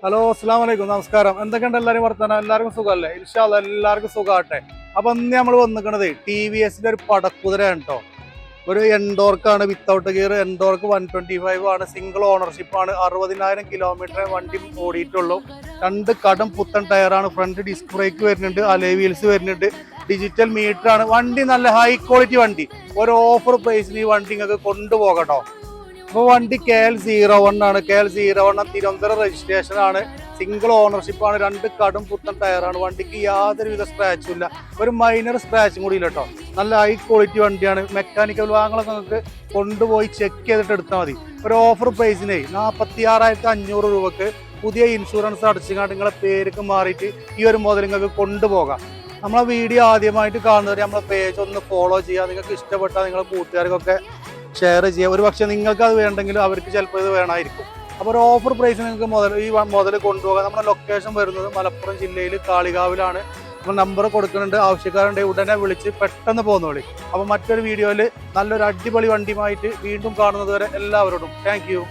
Hello അസ്സാം വലൈക്കും നമസ്കാരം. എന്തൊക്കെയുണ്ട് എല്ലാവരും വർത്താനം? എല്ലാവർക്കും സുഖമല്ലേ? ഇൻഷാ അല്ലാ എല്ലാവർക്കും സുഖമാട്ടെ. അപ്പൊ ഇന്ന് നമ്മൾ വന്നിക്കണത് TVS ഒരു പടക്കുതിരയാണ് കേട്ടോ. ഒരു എൻഡോർക്കാണ്, വിത്തൗട്ട് ഗിയർ എൻഡോർക്ക് 125 ആണ്, സിംഗിൾ ഓണർഷിപ്പ് ആണ്. 60,000 കിലോമീറ്റർ വണ്ടി ഓടിയിട്ടുള്ളൂ. രണ്ട് കടം പുത്തൻ ടയറാണ്, ഫ്രണ്ട് ഡിസ്ക് ബ്രേക്ക് വരുന്നുണ്ട്, അലോയ് വീൽസ് വരുന്നുണ്ട്, ഡിജിറ്റൽ മീറ്റർ ആണ്. വണ്ടി നല്ല ഹൈ ക്വാളിറ്റി വണ്ടി. ഒരു ഓഫർ പ്രൈസിന് ഈ വണ്ടി നിങ്ങൾക്ക് കൊണ്ടുപോകട്ടോ. അപ്പോൾ വണ്ടി KL01 ആണ്. KL01 തിരുവനന്തപുരം രജിസ്ട്രേഷൻ ആണ്, സിംഗിൾ ഓണർഷിപ്പ് ആണ്, രണ്ട് കടും പുത്തൻ ടയറാണ്. വണ്ടിക്ക് യാതൊരുവിധ സ്ക്രാച്ചും ഇല്ല, ഒരു മൈനർ സ്ക്രാച്ചും കൂടി ഇല്ല കേട്ടോ. നല്ല ഹൈ ക്വാളിറ്റി വണ്ടിയാണ്. മെക്കാനിക്കൽ ഭാഗങ്ങളൊക്കെ നിങ്ങൾക്ക് കൊണ്ടുപോയി ചെക്ക് ചെയ്തിട്ട് എടുത്താൽ മതി. ഒരു ഓഫർ പ്രൈസിന് 46,500 രൂപക്ക് പുതിയ ഇൻഷുറൻസ് അടച്ചുകൊണ്ട് നിങ്ങളെ പേർക്ക് മാറിയിട്ട് ഈ ഒരു മുതൽ നിങ്ങൾക്ക് കൊണ്ടുപോകാം. നമ്മളെ വീഡിയോ ആദ്യമായിട്ട് കാണുന്നവർ നമ്മളെ പേജ് ഒന്ന് ഫോളോ ചെയ്യുക. നിങ്ങൾക്ക് ഇഷ്ടപ്പെട്ടാൽ നിങ്ങളെ കൂട്ടുകാർക്കൊക്കെ ഷെയർ ചെയ്യുക. ഒരു പക്ഷേ നിങ്ങൾക്ക് അത് വേണ്ടെങ്കിലും അവർക്ക് ചിലപ്പോൾ ഇത് വേണമായിരിക്കും. അപ്പോൾ ഒരു ഓഫർ പ്രൈസ് നിങ്ങൾക്ക് മുതൽ കൊണ്ടുപോകാം. നമ്മുടെ ലൊക്കേഷൻ വരുന്നത് മലപ്പുറം ജില്ലയിൽ കാളികാവിലാണ്. നമ്മൾ നമ്പർ കൊടുക്കുന്നുണ്ട്, ആവശ്യക്കാരുണ്ടെങ്കിൽ ഉടനെ വിളിച്ച് പെട്ടെന്ന് പോകുന്നോളി. അപ്പോൾ മറ്റൊരു വീഡിയോയിൽ നല്ലൊരു അടിപൊളി വണ്ടിയുമായിട്ട് വീണ്ടും കാണുന്നത് വരെ എല്ലാവരോടും താങ്ക് യു.